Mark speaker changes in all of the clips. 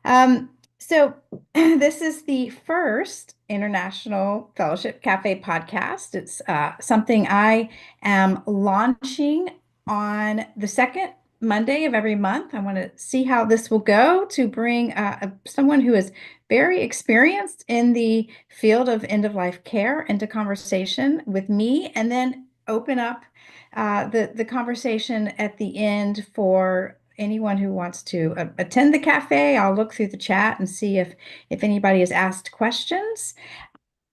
Speaker 1: So this is the first International Fellowship Cafe podcast. It's something I am launching on the second Monday of every month. I want to see how this will go to bring someone who is very experienced in the field of end-of-life care into conversation with me, and then open up the conversation at the end for anyone who wants to attend the cafe. I'll look through the chat and see if anybody has asked questions.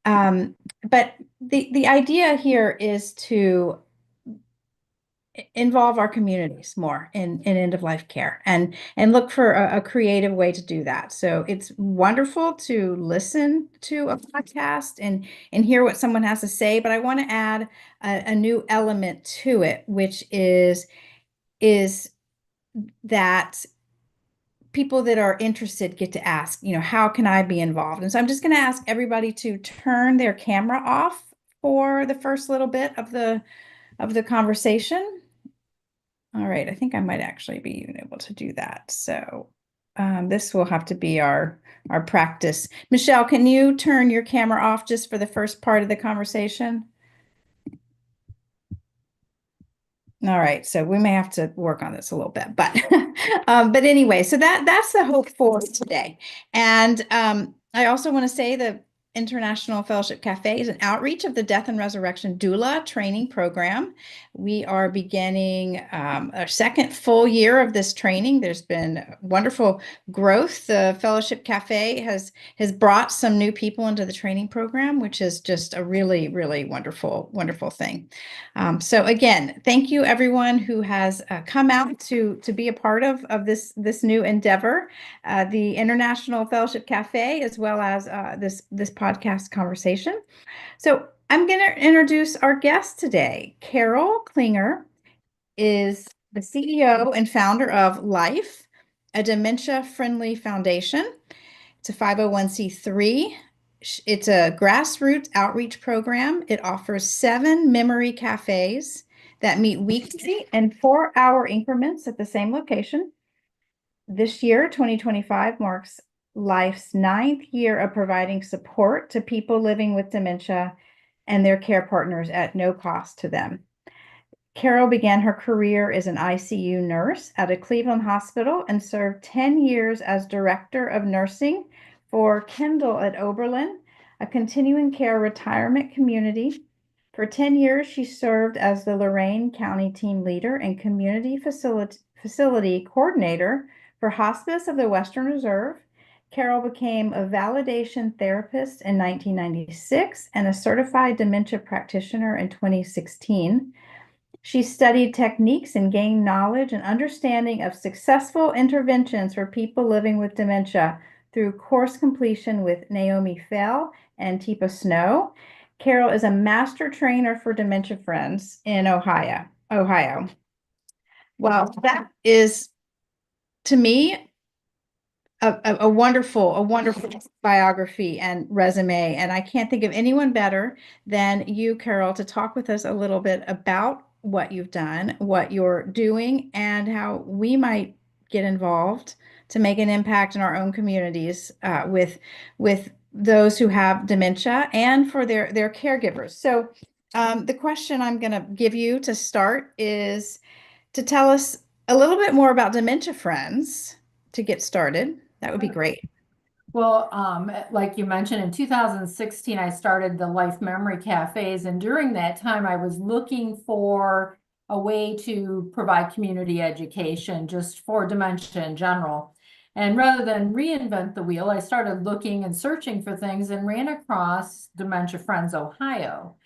Speaker 1: But the idea here is to involve our communities more in end of life care and look for a creative way to do that. So it's wonderful to listen to a podcast and hear what someone has to say, but I want to add a new element to it, which is that people that are interested get to ask, how can I be involved? And so I'm just going to ask everybody to turn their camera off for the first little bit of the conversation. All right, I think I might actually be able to do that. So this will have to be our practice. Michelle, can you turn your camera off just for the first part of the conversation? All right, so we may have to work on this a little bit, but but anyway, so that's the hope for today. And I also want to say the International Fellowship Cafe is an outreach of the Death and Resurrection Doula training program. We are beginning our second full year of this training. There's been wonderful growth. The Fellowship Cafe has brought some new people into the training program, which is just a really, really wonderful thing. So again, thank you everyone who has come out to be a part of this new endeavor, the International Fellowship Cafe, as well as this podcast conversation. So I'm going to introduce our guest today. Carole Klingler is the CEO and founder of Life, a Dementia Friendly Foundation. It's a 501c3. It's a grassroots outreach program. It offers 7 memory cafes that meet weekly and 4-hour increments at the same location. This year, 2025, marks Life's 9th year of providing support to people living with dementia and their care partners at no cost to them. Carole began her career as an ICU nurse at a Cleveland hospital and served 10 years as director of nursing for Kendall at Oberlin, a continuing care retirement community. For 10 years, she served as the Lorain County team leader and community facility coordinator for Hospice of the Western Reserve. Carole became a validation therapist in 1996 and a certified dementia practitioner in 2016. She studied techniques and gained knowledge and understanding of successful interventions for people living with dementia through course completion with Naomi Fell and Teepa Snow. Carole is a master trainer for Dementia Friends in Ohio. Well, that is, to me, a wonderful biography and resume. And I can't think of anyone better than you, Carole, to talk with us a little bit about what you've done, what you're doing, and how we might get involved to make an impact in our own communities with those who have dementia and for their caregivers. So the question I'm going to give you to start is to tell us a little bit more about Dementia Friends to get started. That would be great.
Speaker 2: Well, like you mentioned, in 2016, I started the Life Memory Cafés. And during that time, I was looking for a way to provide community education just for dementia in general. And rather than reinvent the wheel, I started looking and searching for things and ran across Dementia Friends Ohio.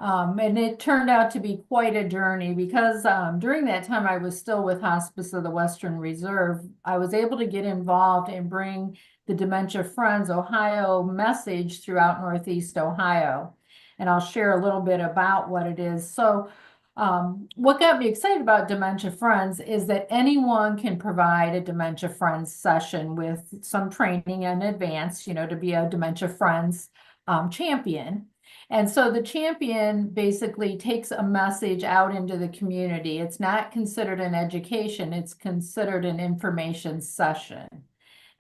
Speaker 2: And it turned out to be quite a journey because during that time I was still with Hospice of the Western Reserve. I was able to get involved and bring the Dementia Friends Ohio message throughout Northeast Ohio. And I'll share a little bit about what it is. So what got me excited about Dementia Friends is that anyone can provide a Dementia Friends session with some training in advance, to be a Dementia Friends champion. And so the champion basically takes a message out into the community. It's not considered an education, it's considered an information session.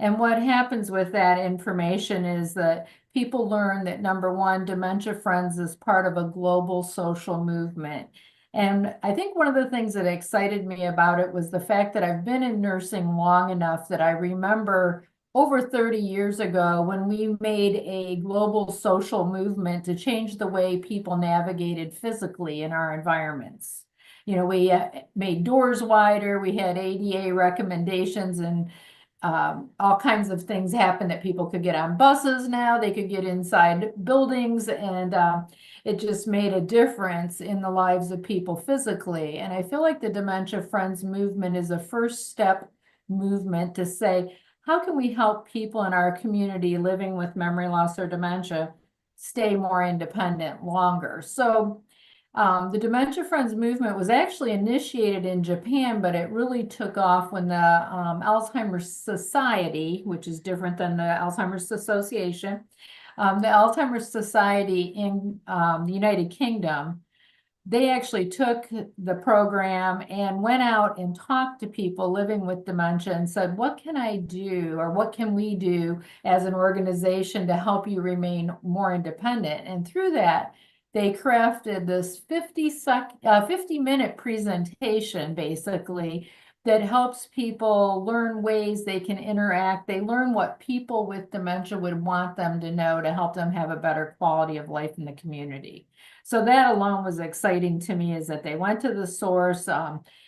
Speaker 2: And what happens with that information is that people learn that, number one, Dementia Friends is part of a global social movement. And I think one of the things that excited me about it was the fact that I've been in nursing long enough that I remember over 30 years ago when we made a global social movement to change the way people navigated physically in our environments. You know, we made doors wider, we had ADA recommendations, and all kinds of things happened that people could get on buses now, they could get inside buildings, and it just made a difference in the lives of people physically. And I feel like the Dementia Friends movement is a first step movement to say, how can we help people in our community living with memory loss or dementia stay more independent longer? So the Dementia Friends movement was actually initiated in Japan, but it really took off when the Alzheimer's Society, which is different than the Alzheimer's Association, the Alzheimer's Society in the United Kingdom, they actually took the program and went out and talked to people living with dementia and said, what can I do, or what can we do as an organization to help you remain more independent? And through that, they crafted this 50-minute presentation, basically, that helps people learn ways they can interact. They learn what people with dementia would want them to know to help them have a better quality of life in the community. So that alone was exciting to me, is that they went to the source.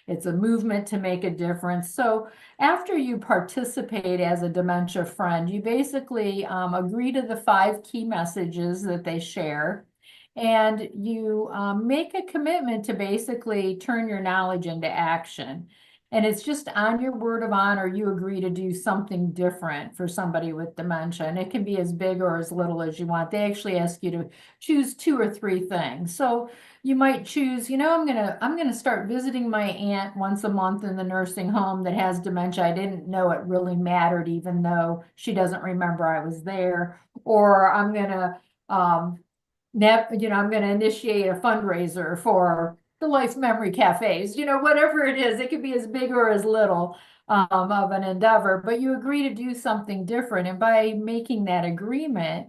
Speaker 2: It's a movement to make a difference. So after you participate as a dementia friend, you basically agree to the 5 key messages that they share. And you make a commitment to basically turn your knowledge into action. And it's just on your word of honor, you agree to do something different for somebody with dementia. And it can be as big or as little as you want. They actually ask you to choose 2 or 3 things. So you might choose, you know, I'm gonna start visiting my aunt once a month in the nursing home that has dementia. I didn't know it really mattered, even though she doesn't remember I was there. Or I'm gonna I'm going to initiate a fundraiser for the Life Memory Cafés, whatever it is. It could be as big or as little of an endeavor, but you agree to do something different. And by making that agreement,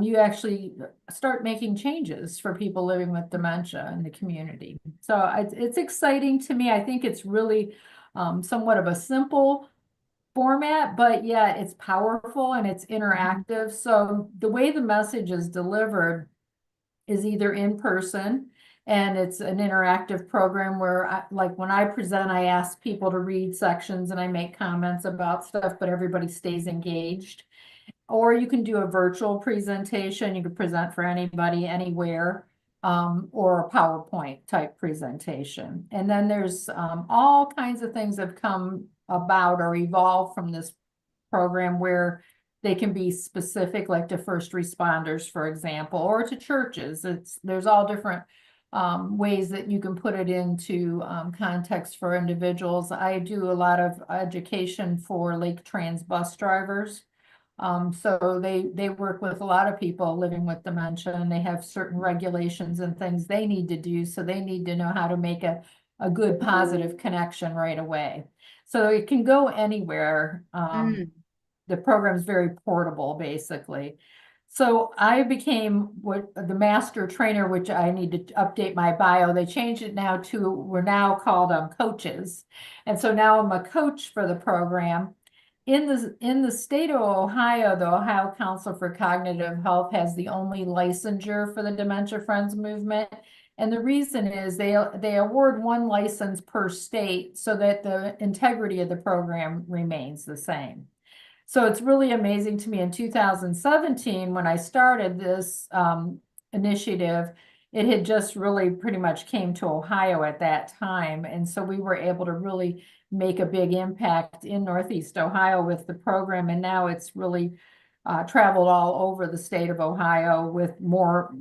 Speaker 2: you actually start making changes for people living with dementia in the community. So it's exciting to me. I think it's really somewhat of a simple format, but yet it's powerful and it's interactive. So the way the message is delivered is either in person, and it's an interactive program where like when I present, I ask people to read sections and I make comments about stuff, but everybody stays engaged. Or you can do a virtual presentation. You can present for anybody, anywhere, or a PowerPoint type presentation. And then there's all kinds of things that have come about or evolved from this program, where they can be specific, like to first responders, for example, or to churches. There's all different ways that you can put it into context for individuals. I do a lot of education for Lake Trans bus drivers. So they work with a lot of people living with dementia, and they have certain regulations and things they need to do. So they need to know how to make a good positive connection right away. So it can go anywhere. The program is very portable, basically. So I became the master trainer, which I need to update my bio. They changed it now to, we're now called coaches. And so now I'm a coach for the program. In the state of Ohio, the Ohio Council for Cognitive Health has the only licensure for the Dementia Friends movement. And the reason is they award 1 license per state so that the integrity of the program remains the same. So it's really amazing to me. In 2017, when I started this initiative, it had just really pretty much came to Ohio at that time. And so we were able to really make a big impact in Northeast Ohio with the program. And now it's really traveled all over the state of Ohio with more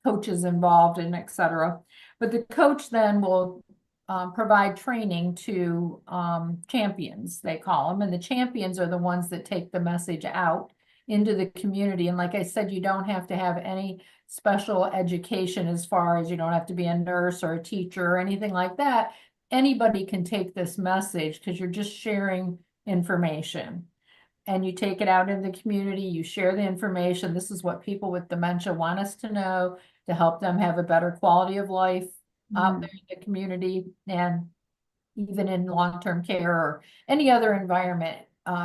Speaker 2: coaches involved and et cetera. But the coach then will provide training to champions, they call them. And the champions are the ones that take the message out into the community. And like I said, you don't have to have any special education, as far as you don't have to be a nurse or a teacher or anything like that. Anybody can take this message because you're just sharing information. and you take it out in the community, you share the information. This is what people with dementia want us to know to help them have a better quality of life out there in the community and even in long-term care or any other environment.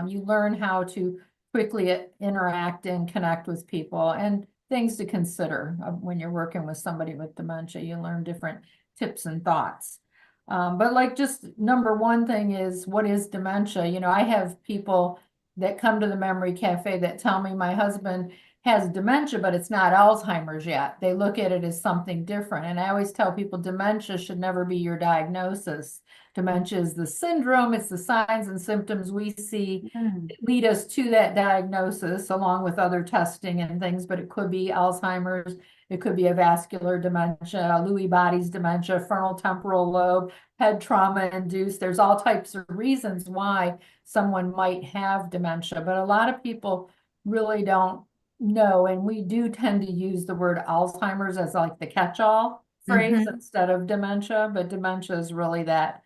Speaker 2: You learn how to quickly interact and connect with people and things to consider when you're working with somebody with dementia. You learn different tips and thoughts. But like just number one thing is, what is dementia? You know, I have people that come to the Memory Cafe that tell me my husband has dementia, but it's not Alzheimer's yet. They look at it as something different. And I always tell people dementia should never be your diagnosis. Dementia is the syndrome, it's the signs and symptoms we see that lead us to that diagnosis, along with other testing and things, but it could be Alzheimer's, it could be a vascular dementia, Lewy bodies dementia, frontal temporal lobe, head trauma induced. There's all types of reasons why someone might have dementia, but a lot of people really don't know, and we do tend to use the word Alzheimer's as like the catch-all phrase instead of dementia, but dementia is really that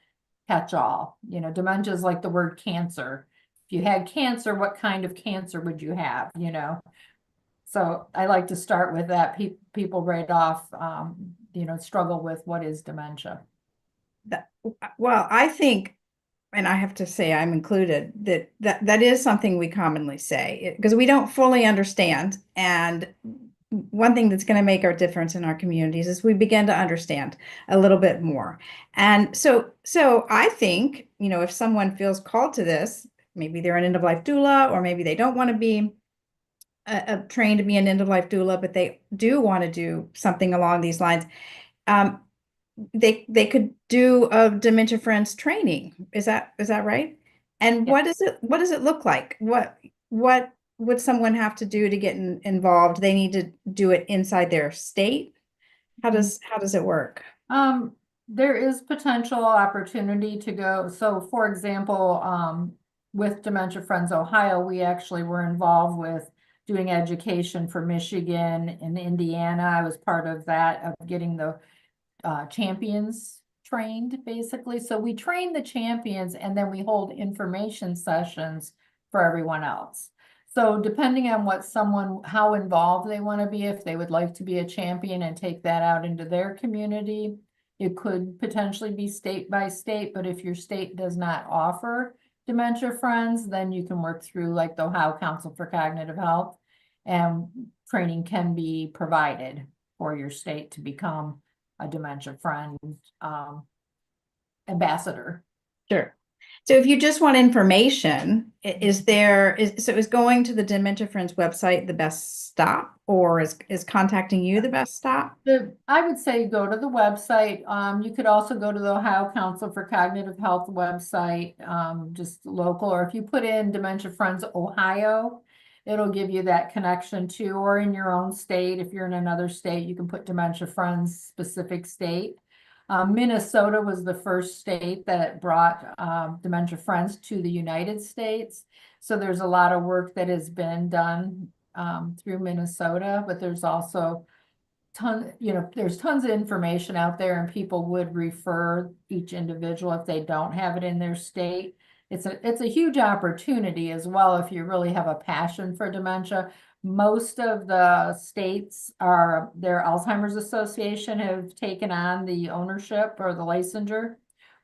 Speaker 2: catch-all. You know, dementia is like the word cancer. If you had cancer, what kind of cancer would you have, you know? So I like to start with that. People right off, you know, struggle with what is dementia.
Speaker 1: Well, I think, and I have to say I'm included, that is something we commonly say because we don't fully understand. And one thing that's going to make our difference in our communities is we begin to understand a little bit more. And so I think, you know, if someone feels called to this, maybe they're an end of life doula, or maybe they don't want to be trained to be an end of life doula, but they do want to do something along these lines. They could do a Dementia Friends training. Is that right? And
Speaker 2: Yeah.
Speaker 1: what does it look like? What would someone have to do to get involved? They need to do it inside their state. How does it work?
Speaker 2: There is potential opportunity to go. So for example, with Dementia Friends Ohio, we actually were involved with doing education for Michigan and Indiana. I was part of that, of getting the champions trained, basically. So we train the champions and then we hold information sessions for everyone else. So depending on how involved they want to be, if they would like to be a champion and take that out into their community, it could potentially be state by state. But if your state does not offer Dementia Friends, then you can work through like the Ohio Council for Cognitive Health, and training can be provided for your state to become a Dementia Friend ambassador.
Speaker 1: Sure. So if you just want information, is going to the Dementia Friends website the best stop, or is contacting you the best stop?
Speaker 2: I would say go to the website. You could also go to the Ohio Council for Cognitive Health website, just local, or if you put in Dementia Friends Ohio, it'll give you that connection too, or in your own state. If you're in another state, you can put Dementia Friends specific state. Minnesota was the first state that brought Dementia Friends to the United States. So there's a lot of work that has been done through Minnesota, but there's also there's tons of information out there, and people would refer each individual if they don't have it in their state. It's a huge opportunity as well if you really have a passion for dementia. Most of the states their Alzheimer's Association have taken on the ownership or the licensure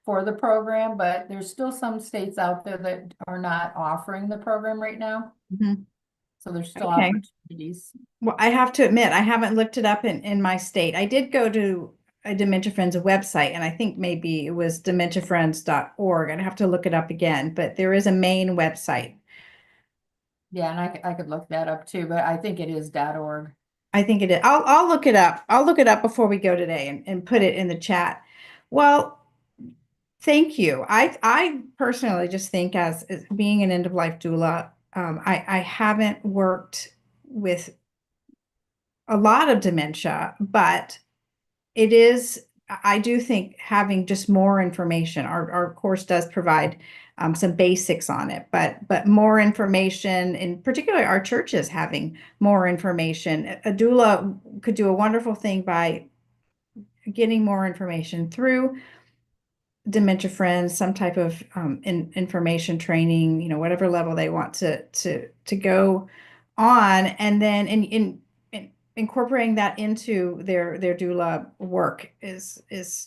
Speaker 2: for the program, but there's still some states out there that are not offering the program right now. So there's still opportunities.
Speaker 1: Well, I have to admit, I haven't looked it up in my state. I did go to a Dementia Friends website, and I think maybe it was dementiafriends.org. I'd have to look it up again, but there is a main website.
Speaker 2: Yeah, and I could look that up too, but I think it is .org.
Speaker 1: I think it is. I'll look it up. I'll look it up before we go today and put it in the chat. Well, thank you. I personally just think as being an end of life doula, I haven't worked with a lot of dementia, but I do think having just more information, our course does provide some basics on it, but more information, in particular our churches having more information. A doula could do a wonderful thing by getting more information through dementia friends some type of information training, whatever level they want to go on, and then incorporating that into their doula work is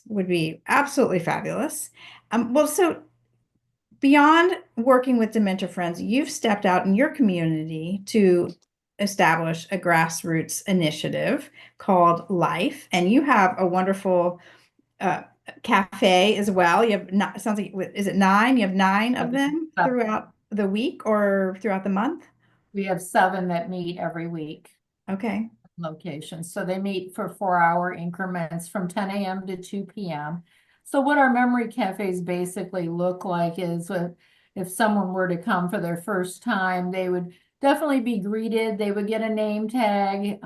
Speaker 1: would be absolutely fabulous. Well, so beyond working with dementia friends, you've stepped out in your community to establish a grassroots initiative called Life, and you have a wonderful uh, cafe as well. You have not, sounds like, is it nine? You have nine of them throughout the week or throughout the month?
Speaker 2: We have 7 that meet every week.
Speaker 1: Okay.
Speaker 2: Locations. So they meet for 4-hour increments from 10 a.m. to 2 p.m. So what our memory cafes basically look like is if someone were to come for their first time, they would definitely be greeted. They would get a name tag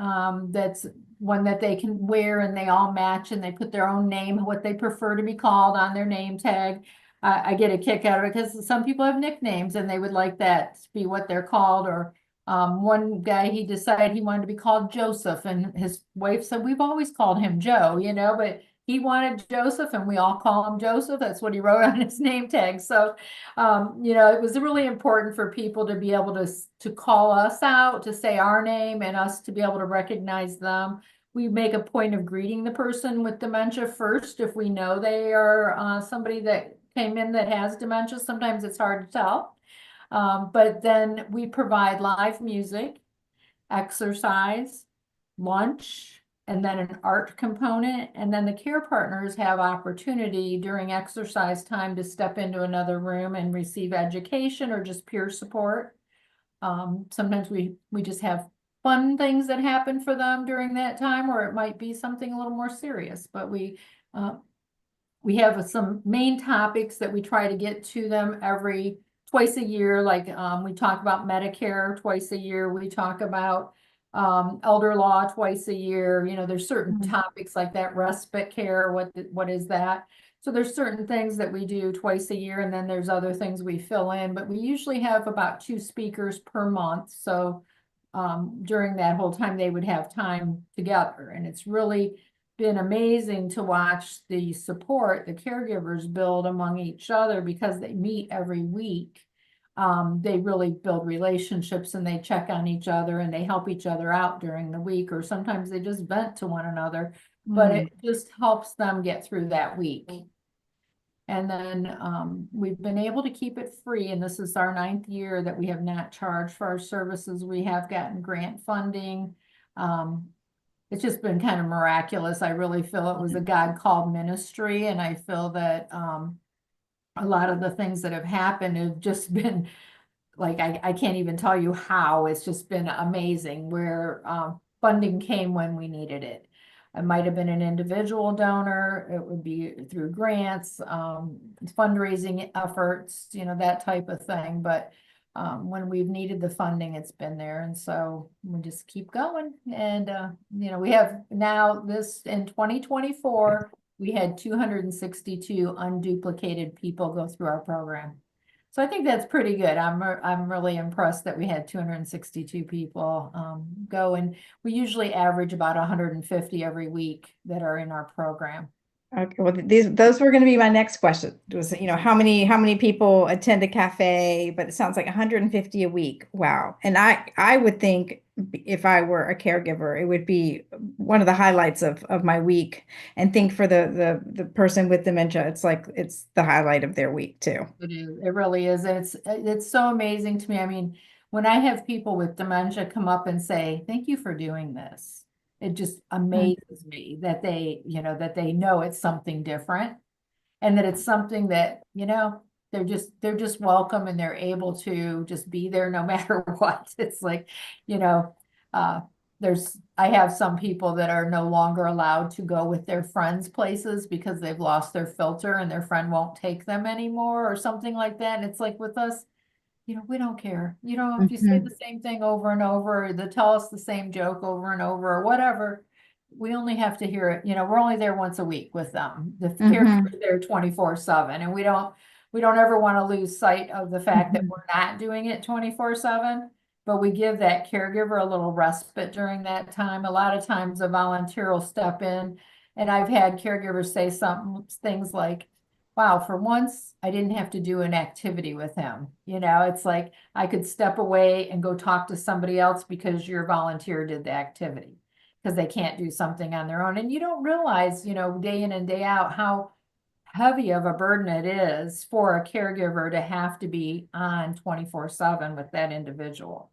Speaker 2: that's one that they can wear, and they all match, and they put their own name, what they prefer to be called on their name tag. I get a kick out of it because some people have nicknames and they would like that to be what they're called. Or one guy, he decided he wanted to be called Joseph, and his wife said, we've always called him Joe, but he wanted Joseph, and we all call him Joseph. That's what he wrote on his name tag. So, it was really important for people to be able to call us out, to say our name, and us to be able to recognize them. We make a point of greeting the person with dementia first. If we know they are somebody that came in that has dementia, sometimes it's hard to tell. But then we provide live music, exercise, lunch, and then an art component. And then the care partners have opportunity during exercise time to step into another room and receive education or just peer support. Sometimes we just have fun things that happen for them during that time, or it might be something a little more serious. But we have some main topics that we try to get to them twice a year. Like we talk about Medicare twice a year. We talk about elder law twice a year. There's certain topics like that, respite care. What is that? So there's certain things that we do twice a year, and then there's other things we fill in. But we usually have about 2 speakers per month. So during that whole time, they would have time together, and it's really been amazing to watch the support the caregivers build among each other because they meet every week. They really build relationships, and they check on each other, and they help each other out during the week, or sometimes they just vent to one another, but it just helps them get through that week. And then we've been able to keep it free, and this is our 9th year that we have not charged for our services. We have gotten grant funding. It's just been kind of miraculous. I really feel it was a God-called ministry, and I feel that a lot of the things that have happened have just been like, I can't even tell you how. It's just been amazing where funding came when we needed it. It might have been an individual donor. It would be through grants, fundraising efforts, that type of thing. But when we've needed the funding, it's been there. And so we just keep going. And, we have now this in 2024, we had 262 unduplicated people go through our program. So I think that's pretty good. I'm really impressed that we had 262 people go, and we usually average about 150 every week that are in our program.
Speaker 1: Okay, well, those were going to be my next question. Was, how many people attend a cafe? But it sounds like 150 a week. Wow. And I would think if I were a caregiver, it would be one of the highlights of my week. And think for the person with dementia, it's like it's the highlight of their week too.
Speaker 2: It is. It really is. And it's so amazing to me. I mean, when I have people with dementia come up and say, "Thank you for doing this," it just amazes me that they know it's something different, and that it's something that, they're just welcome, and they're able to just be there no matter what. It's like, uh, I have some people that are no longer allowed to go with their friends' places because they've lost their filter and their friend won't take them anymore or something like that. And it's like with us, we don't care. If you say the same thing over and over, or they tell us the same joke over and over or whatever, we only have to hear it. We're only there once a week with them. The caregiver's there 24/7, and we don't ever want to lose sight of the fact that we're not doing it 24/7, but we give that caregiver a little respite during that time. A lot of times a volunteer will step in, and I've had caregivers say things like, wow, for once, I didn't have to do an activity with him. You know, it's like I could step away and go talk to somebody else because your volunteer did the activity because they can't do something on their own. And you don't realize, you know, day in and day out how heavy of a burden it is for a caregiver to have to be on 24/7 with that individual,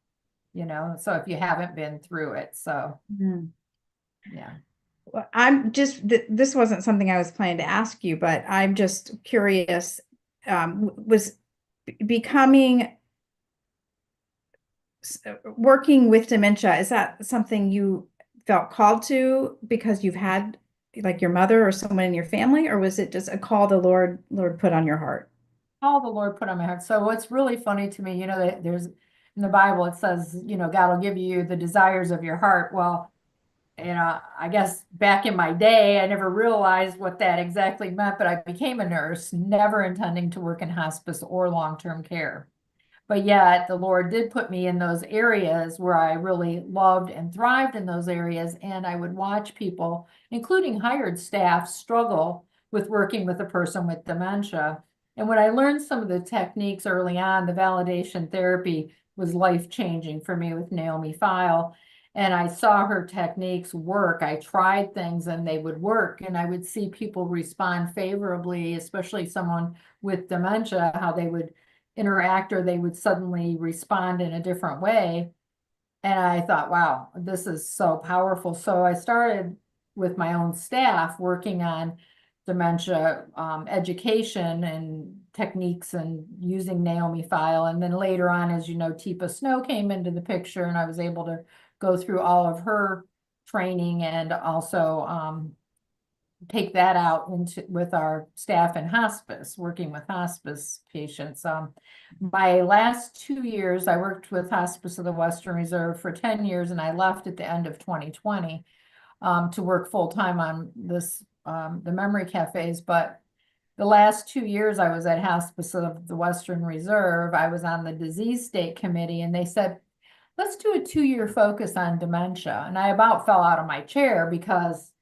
Speaker 2: you know, so if you haven't been through it, so
Speaker 1: Mm.
Speaker 2: yeah.
Speaker 1: Well, I'm just, this wasn't something I was planning to ask you, but I'm just curious, was becoming, working with dementia, is that something you felt called to because you've had like your mother or someone in your family, or was it just a call the Lord put on your heart?
Speaker 2: All the Lord put on my heart. So what's really funny to me, you know, that there's in the Bible, it says, you know, God will give you the desires of your heart. Well, you know, I guess back in my day, I never realized what that exactly meant, but I became a nurse, never intending to work in hospice or long-term care. But yet the Lord did put me in those areas where I really loved and thrived in those areas. And I would watch people, including hired staff, struggle with working with a person with dementia. And when I learned some of the techniques early on, the validation therapy was life-changing for me with Naomi File. And I saw her techniques work. I tried things and they would work. And I would see people respond favorably, especially someone with dementia, how they would interact or they would suddenly respond in a different way. And I thought, wow, this is so powerful. So I started with my own staff working on dementia education and techniques and using Naomi File. And then later on, as you know, Teepa Snow came into the picture and I was able to go through all of her training and also take that out into with our staff in hospice, working with hospice patients. My last 2 years, I worked with Hospice of the Western Reserve for 10 years, and I left at the end of 2020 to work full time on this, the Memory Cafés. But the last 2 years I was at Hospice of the Western Reserve, I was on the disease state committee, and they said, let's do a 2-year focus on dementia. And I about fell out of my chair because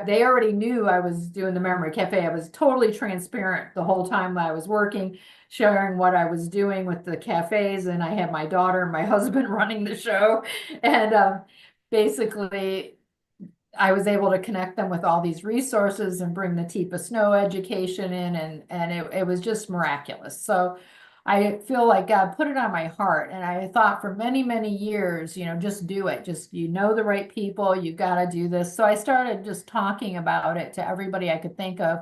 Speaker 2: they already knew I was doing the Memory Cafe. I was totally transparent the whole time I was working, sharing what I was doing with the cafes. And I had my daughter and my husband running the show. And basically, I was able to connect them with all these resources and bring the Teepa Snow education in, and it was just miraculous. So I feel like God put it on my heart, and I thought for many, many years, you know, just do it. Just, you know, the right people, you got to do this. So I started just talking about it to everybody I could think of.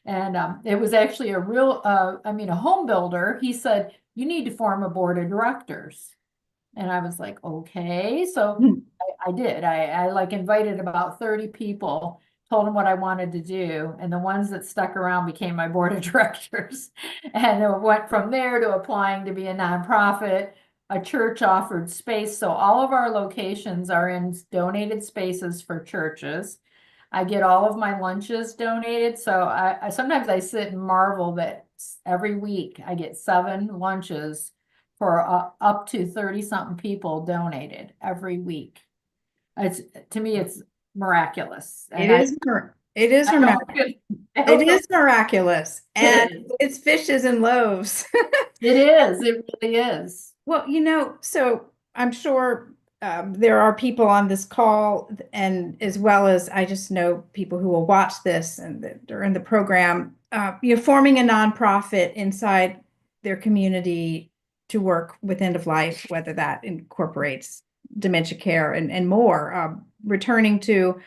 Speaker 2: And it was actually a real, a home builder. He said, you need to form a board of directors. And I was like, okay. So I did. I like invited about 30 people, told them what I wanted to do. And the ones that stuck around became my board of directors. And it went from there to applying to be a nonprofit. A church offered space. So all of our locations are in donated spaces for churches. I get all of my lunches donated. So I sometimes I sit and marvel that every week I get 7 lunches for up to 30 something people donated every week. It's, to me, it's miraculous.
Speaker 1: It
Speaker 2: And
Speaker 1: is, it is,
Speaker 2: I don't feel, I
Speaker 1: it
Speaker 2: don't feel
Speaker 1: is miraculous, and
Speaker 2: it is.
Speaker 1: it's fishes and loaves.
Speaker 2: It is, it really is.
Speaker 1: Well, so I'm sure there are people on this call, and as well as I just know people who will watch this and that are in the program, forming a nonprofit inside their community to work with end of life, whether that incorporates dementia care and more, returning to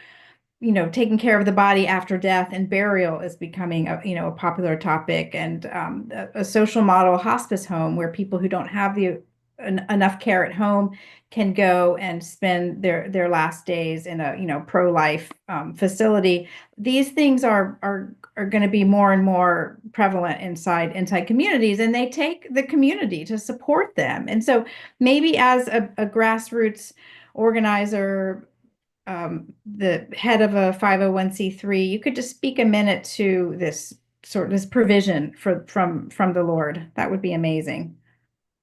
Speaker 1: taking care of the body after death and burial is becoming a popular topic, and a social model hospice home where people who don't have enough care at home can go and spend their last days in a pro-life facility. These things are going to be more and more prevalent inside communities, and they take the community to support them. And so maybe as a grassroots organizer, the head of a 501(c)(3), you could just speak a minute to this provision from the Lord. That would be amazing.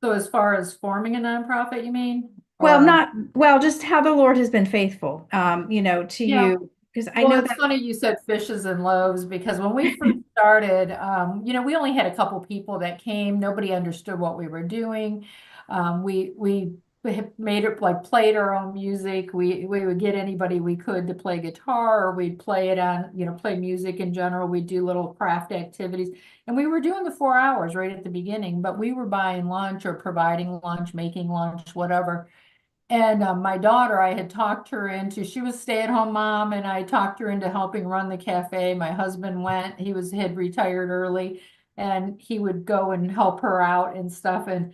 Speaker 2: So as far as forming a nonprofit, you mean?
Speaker 1: Well,
Speaker 2: Or,
Speaker 1: not well, just how the Lord has been faithful, to
Speaker 2: yeah.
Speaker 1: you, because I
Speaker 2: Well,
Speaker 1: know
Speaker 2: it's
Speaker 1: that.
Speaker 2: funny you said fishes and loaves because when we first started, we only had a couple people that came. Nobody understood what we were doing. We had made it like played our own music. We would get anybody we could to play guitar, or we'd play it on, play music in general. We'd do little craft activities. And we were doing the 4 hours right at the beginning, but we were buying lunch or providing lunch, making lunch, whatever. And my daughter, I had talked her into, she was a stay-at-home mom, and I talked her into helping run the cafe. My husband went, had retired early, and he would go and help her out and stuff. And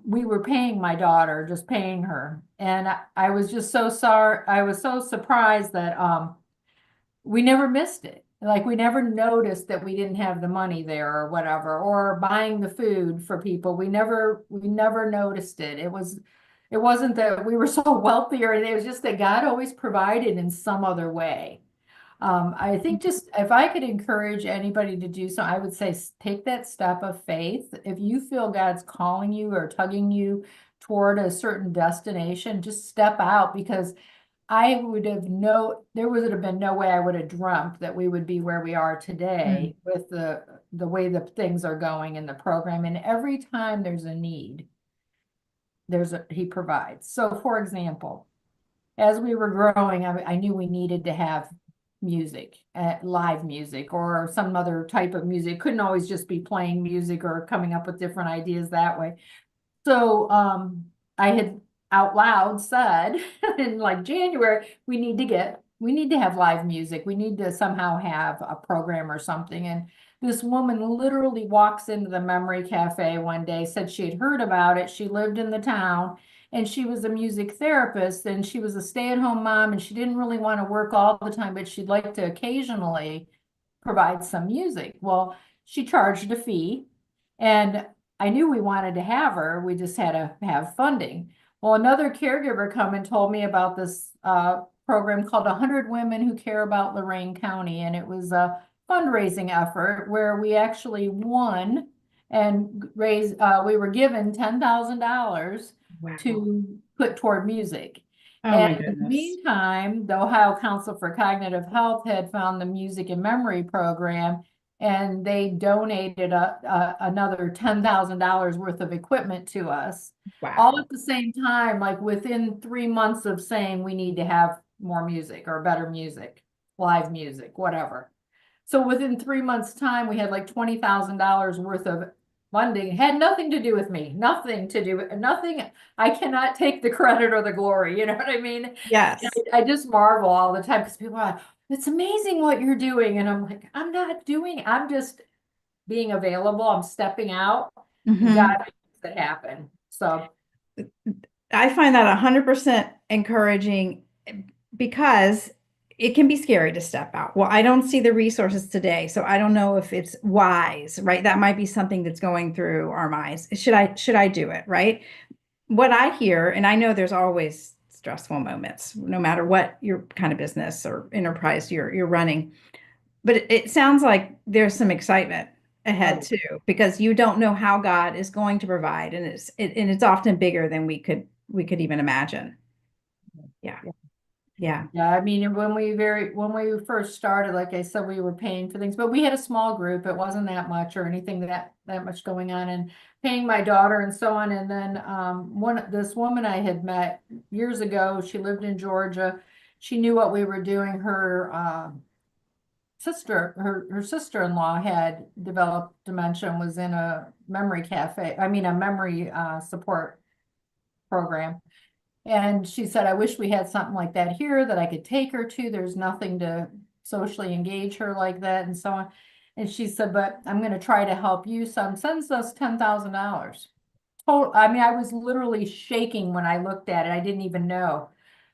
Speaker 2: we were paying my daughter, just paying her. And I was just so sorry. I was so surprised that we never missed it. Like we never noticed that we didn't have the money there or whatever, or buying the food for people. We never noticed it. It wasn't that we were so wealthy or anything. It was just that God always provided in some other way. I think just if I could encourage anybody to do so, I would say take that step of faith. If you feel God's calling you or tugging you toward a certain destination, just step out, because there would have been no way I would have dreamt that we would be where we are
Speaker 1: Mm.
Speaker 2: today with the way that things are going in the program. And every time there's a need, he provides. So for example, as we were growing, I knew we needed to have music, live music or some other type of music. Couldn't always just be playing music or coming up with different ideas that way. So I had out loud said in like January, we need to have live music. We need to somehow have a program or something. And this woman literally walks into the Memory Cafe one day, said she had heard about it. She lived in the town, and she was a music therapist, and she was a stay-at-home mom, and she didn't really want to work all the time, but she'd like to occasionally provide some music. Well, she charged a fee, and I knew we wanted to have her. We just had to have funding. Well, another caregiver come and told me about this program called 100 Women Who Care About Lorain County, and it was a fundraising effort where we actually won and we were given $10,000
Speaker 1: Wow.
Speaker 2: to put toward music.
Speaker 1: Oh
Speaker 2: And
Speaker 1: my
Speaker 2: in the
Speaker 1: goodness.
Speaker 2: meantime, the Ohio Council for Cognitive Health had found the Music and Memory program, and they donated another $10,000 worth of equipment to us, all
Speaker 1: Wow.
Speaker 2: at the same time, like within 3 months of saying we need to have more music or better music, live music, whatever. So within 3 months' time, we had like $20,000 worth of funding. It had nothing to do with me, nothing to do with nothing. I cannot take the credit or the glory. You know what I mean?
Speaker 1: Yes.
Speaker 2: I just marvel all the time because people are like, it's amazing what you're doing. And I'm like, I'm not doing, I'm just being available. I'm stepping out, and God
Speaker 1: Hmm.
Speaker 2: makes it happen. So
Speaker 1: I find that 100% encouraging because it can be scary to step out. Well, I don't see the resources today, so I don't know if it's wise, right? That might be something that's going through our minds. Should I do it, right? What I hear, and I know there's always stressful moments, no matter what your kind of business or enterprise you're running. But it sounds like there's some excitement ahead
Speaker 2: oh,
Speaker 1: too, because you don't know how God is going to provide, and it's often bigger than we could even imagine. Yeah,
Speaker 2: yeah.
Speaker 1: yeah.
Speaker 2: Yeah, I mean, when we first started, like I said, we were paying for things, but we had a small group. It wasn't that much or anything that much going on, and paying my daughter and so on. And then this woman I had met years ago, she lived in Georgia. She knew what we were doing. Her sister-in-law had developed dementia and was in a memory cafe, I mean a memory support program. And she said, I wish we had something like that here that I could take her to. There's nothing to socially engage her like that and so on. And she said, but I'm going to try to help you. Some sends us $10,000. Total. I mean, I was literally shaking when I looked at it. I didn't even know.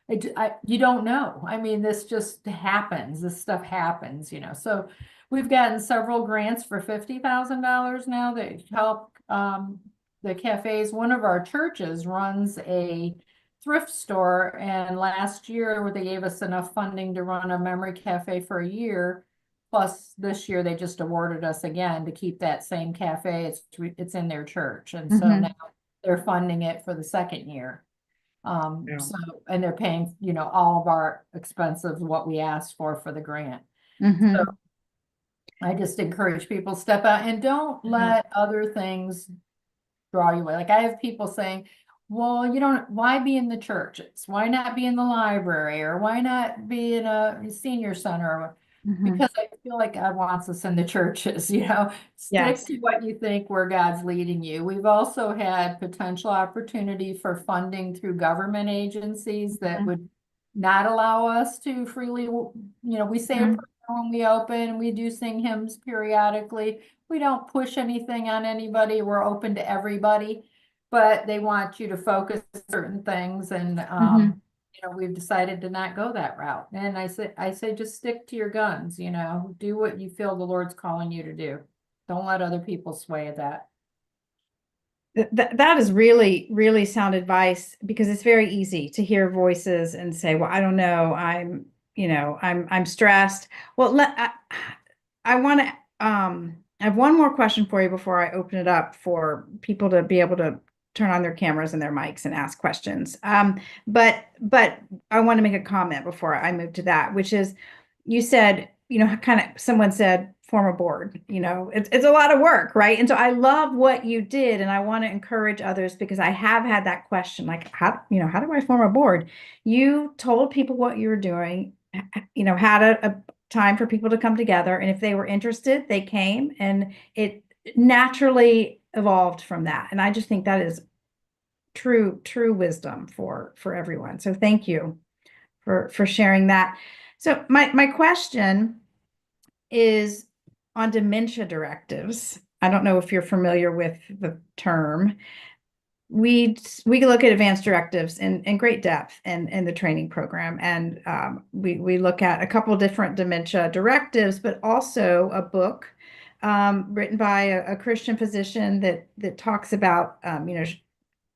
Speaker 2: You don't know. I mean, this just happens. This stuff happens, So we've gotten several grants for $50,000 now that help the cafes. One of our churches runs a thrift store, and last year they gave us enough funding to run a memory cafe for a year. Plus, this year they just awarded us again to keep that same cafe. It's in their church, and so now
Speaker 1: Hmm.
Speaker 2: they're funding it for the second year.
Speaker 1: Yeah.
Speaker 2: So, and they're paying, all of our expenses, what we asked for the grant. So,
Speaker 1: Hmm.
Speaker 2: I just encourage people to step out and don't let other things draw you away. Like I have people saying, well, you don't, why be in the churches? Why not be in the library? Or why not be in a senior center?
Speaker 1: Mhm.
Speaker 2: Because I feel like God wants us in the churches, you know, stick
Speaker 1: Yes.
Speaker 2: to what you think where God's leading you. We've also had potential opportunity for funding through government agencies that
Speaker 1: Mhm.
Speaker 2: would not allow us to freely, you know, we say a prayer
Speaker 1: Mhm.
Speaker 2: when we open, we do sing hymns periodically. We don't push anything on anybody. We're open to everybody, but they want you to focus on certain things. And,
Speaker 1: Mhm.
Speaker 2: you know, we've decided to not go that route. And I say, just stick to your guns, you know, do what you feel the Lord's calling you to do. Don't let other people sway that.
Speaker 1: That is really, really sound advice because it's very easy to hear voices and say, well, I don't know, I'm stressed. Well, I want to, I have one more question for you before I open it up for people to be able to turn on their cameras and their mics and ask questions. But I want to make a comment before I move to that, which is you said, kind of someone said form a board, it's a lot of work, right? And so I love what you did, and I want to encourage others because I have had that question, like, how do I form a board? You told people what you were doing, had a time for people to come together, and if they were interested, they came, and it naturally evolved from that. And I just think that is true wisdom for everyone. So thank you for sharing that. So my question is on dementia directives. I don't know if you're familiar with the term. We look at advanced directives in great depth in the training program, and we look at a couple different dementia directives, but also a book written by a Christian physician that talks about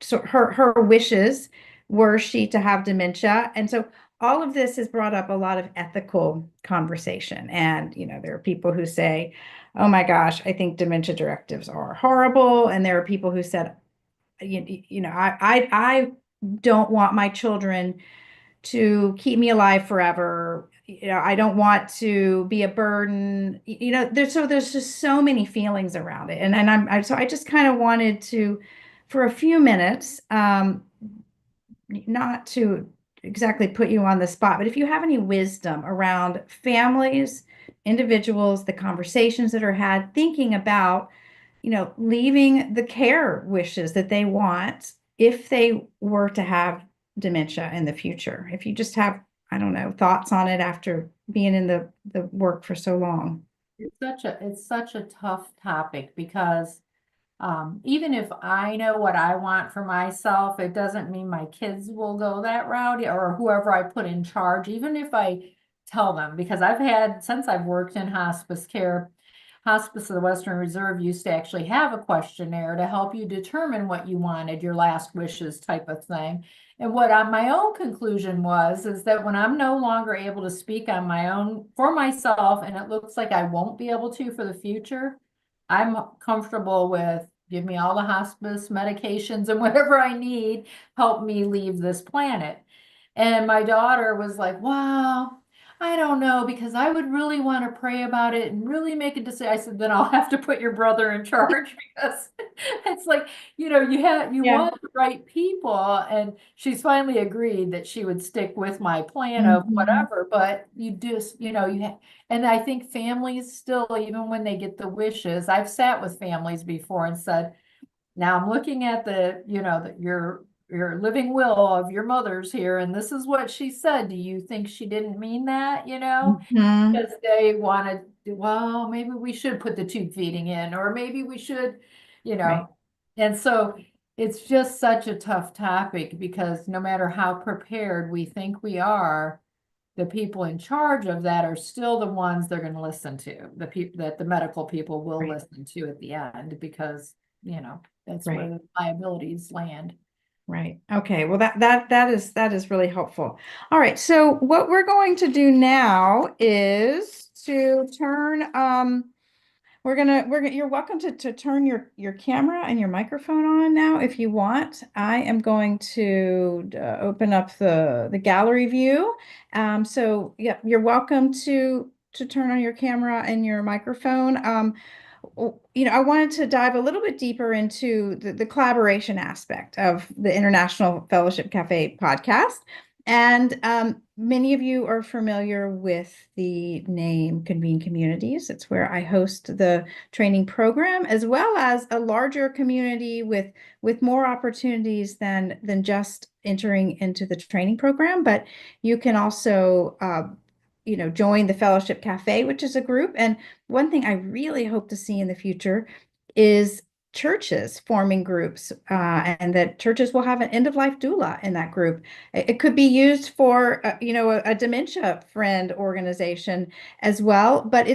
Speaker 1: so her wishes were she to have dementia. And so all of this has brought up a lot of ethical conversation. And, there are people who say, oh my gosh, I think dementia directives are horrible. And there are people who said, I don't want my children to keep me alive forever. I don't want to be a burden. There's just so many feelings around it. And so I just kind of wanted to, for a few minutes, not to exactly put you on the spot, but if you have any wisdom around families, individuals, the conversations that are had, thinking about, leaving the care wishes that they want if they were to have dementia in the future. If you just have, I don't know, thoughts on it after being in the work for so long.
Speaker 2: It's such a tough topic because even if I know what I want for myself, it doesn't mean my kids will go that route or whoever I put in charge, even if I tell them, because since I've worked in hospice care, Hospice of the Western Reserve used to actually have a questionnaire to help you determine what you wanted, your last wishes type of thing. And what my own conclusion is that when I'm no longer able to speak on my own for myself, and it looks like I won't be able to for the future, I'm comfortable with give me all the hospice medications and whatever I need, help me leave this planet. And my daughter was like, wow, I don't know, because I would really want to pray about it and really make a decision. I said, then I'll have to put your brother in charge because it's like, you
Speaker 1: Yeah.
Speaker 2: want the right people. And she's finally agreed that she would stick with my plan of
Speaker 1: Mhm.
Speaker 2: whatever, but you just, and I think families still, even when they get the wishes, I've sat with families before and said, now I'm looking at your living will of your mother's here, and this is what she said. Do you think she didn't mean that?
Speaker 1: Mhm.
Speaker 2: Because they wanted, well, maybe we should put the tube feeding in, or maybe we should, you
Speaker 1: Right.
Speaker 2: know. And so it's just such a tough topic because no matter how prepared we think we are, the people in charge of that are still the ones they're going to listen to, the people that the medical people will
Speaker 1: Right.
Speaker 2: listen to at the end because, that's where
Speaker 1: Right.
Speaker 2: the liabilities land.
Speaker 1: Right. Okay. Well, that is really helpful. All right. So what we're going to do now is to turn you're welcome to turn your camera and your microphone on now if you want. I am going to open up the gallery view. So yeah, you're welcome to to turn on your camera and your microphone. I wanted to dive a little bit deeper into the collaboration aspect of the International Fellowship Cafe podcast. And many of you are familiar with the name Convene Communities. It's where I host the training program, as well as a larger community with more opportunities than just entering into the training program. But you can also join the Fellowship Cafe, which is a group. And one thing I really hope to see in the future is churches forming groups, and that churches will have an end-of-life doula in that group. It could be used for, a dementia friend organization as well. But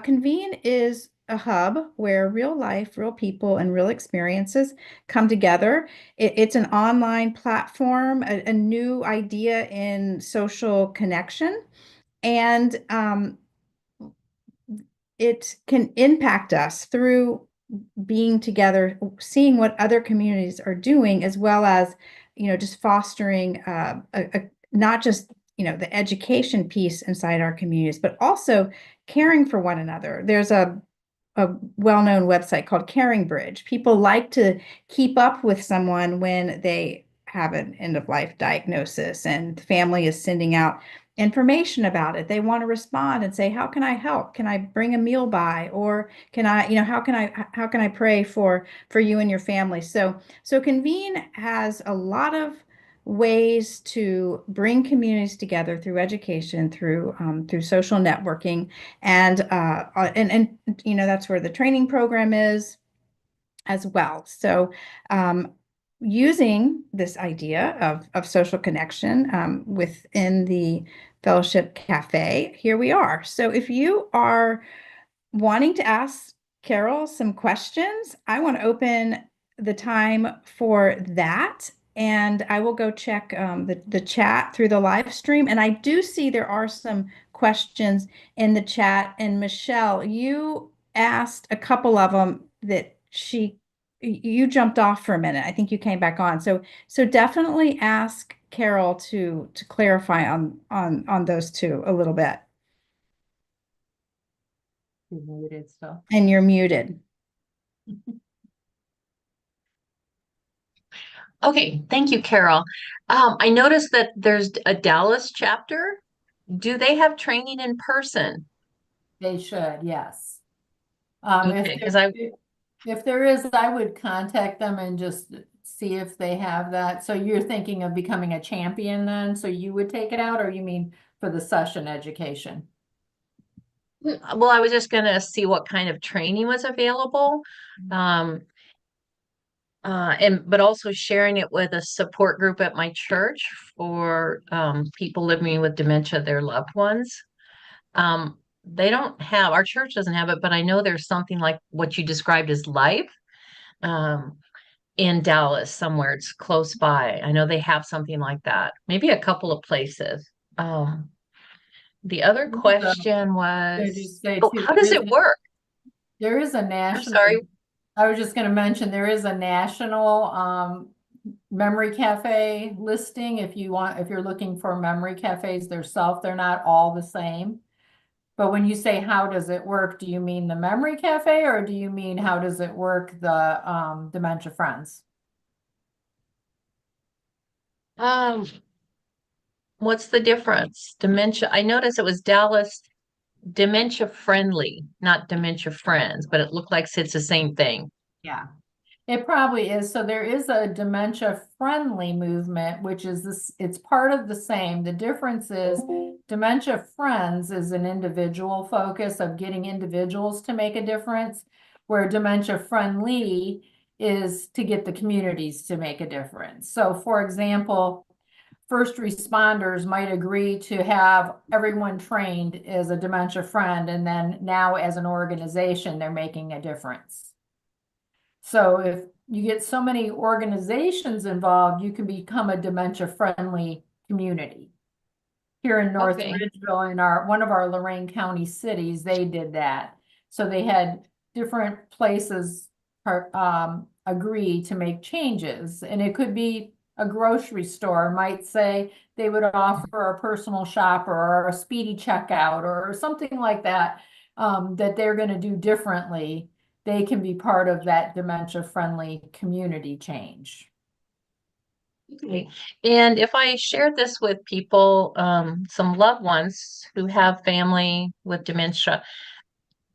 Speaker 1: Convene is a hub where real life, real people, and real experiences come together. It's an online platform, a new idea in social connection, and it can impact us through being together, seeing what other communities are doing, as well as, just fostering not just, the education piece inside our communities, but also caring for one another. There's a well-known website called Caring Bridge. People like to keep up with someone when they have an end-of-life diagnosis and the family is sending out information about it. They want to respond and say, how can I help? Can I bring a meal by? Or can I, how can I pray for you and your family? So Convene has a lot of ways to bring communities together through education, through social networking, and that's where the training program is as well. So using this idea of social connection within the Fellowship Cafe, here we are. So if you are wanting to ask Carole some questions, I want to open the time for that. And I will go check the chat through the live stream. And I do see there are some questions in the chat. And Michelle, you asked a couple of them that you jumped off for a minute. I think you came back on. So definitely ask Carole to clarify on those two a little bit.
Speaker 2: You're muted still.
Speaker 1: And you're muted.
Speaker 3: Okay, thank you, Carole. I noticed that there's a Dallas chapter. Do they have training in person?
Speaker 2: They should, yes.
Speaker 3: Okay, because
Speaker 2: If there is, I would contact them and just see if they have that. So you're thinking of becoming a champion then? So you would take it out, or you mean for the session education?
Speaker 3: well, I was just gonna see what kind of training was available. But also sharing it with a support group at my church for people living with dementia, their loved ones. They don't have, our church doesn't have it, but I know there's something like what you described as life in Dallas somewhere. It's close by. I know they have something like that. Maybe a couple of places. The other question
Speaker 2: Did you
Speaker 3: was,
Speaker 2: say
Speaker 3: oh,
Speaker 2: too,
Speaker 3: how does it work?
Speaker 2: there is a
Speaker 3: I'm
Speaker 2: national,
Speaker 3: sorry.
Speaker 2: I was just going to mention there is a national Memory Cafe listing. If you're looking for memory cafes themselves, they're not all the same. But when you say how does it work, do you mean the Memory Cafe, or do you mean how does it work the Dementia Friends?
Speaker 3: What's the difference? Dementia, I noticed it was Dallas Dementia Friendly, not Dementia Friends, but it looked like it's the same thing.
Speaker 2: Yeah, it probably is. So there is a dementia friendly movement, which is this, it's part of the same. The difference is Dementia Friends is an individual focus of getting individuals to make a difference, where Dementia Friendly is to get the communities to make a difference. So for example, first responders might agree to have everyone trained as a dementia friend, and then now as an organization, they're making a difference. So if you get so many organizations involved, you can become a dementia-friendly community. Here in North Ridgeville, in one of our Lorain County cities, they did that. So they had different places agree to make changes, and it could be a grocery store might say they would offer a personal shopper or a speedy checkout or something like that, that they're going to do differently. They can be part of that dementia-friendly community change.
Speaker 3: Okay. And if I share this with people, some loved ones who have family with dementia,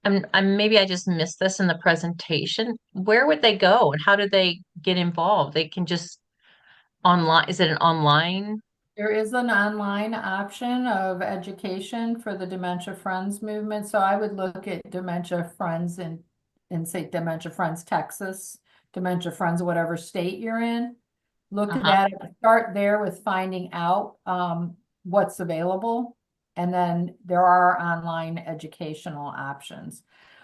Speaker 3: maybe I just missed this in the presentation. Where would they go and how do they get involved? They can just online. Is it an online?
Speaker 2: There is an online option of education for the Dementia Friends movement. So I would look at Dementia Friends and say Dementia Friends Texas, Dementia Friends, whatever state you're in. Look at
Speaker 3: Uh-huh.
Speaker 2: that, start there with finding out what's available. And then there are online educational options.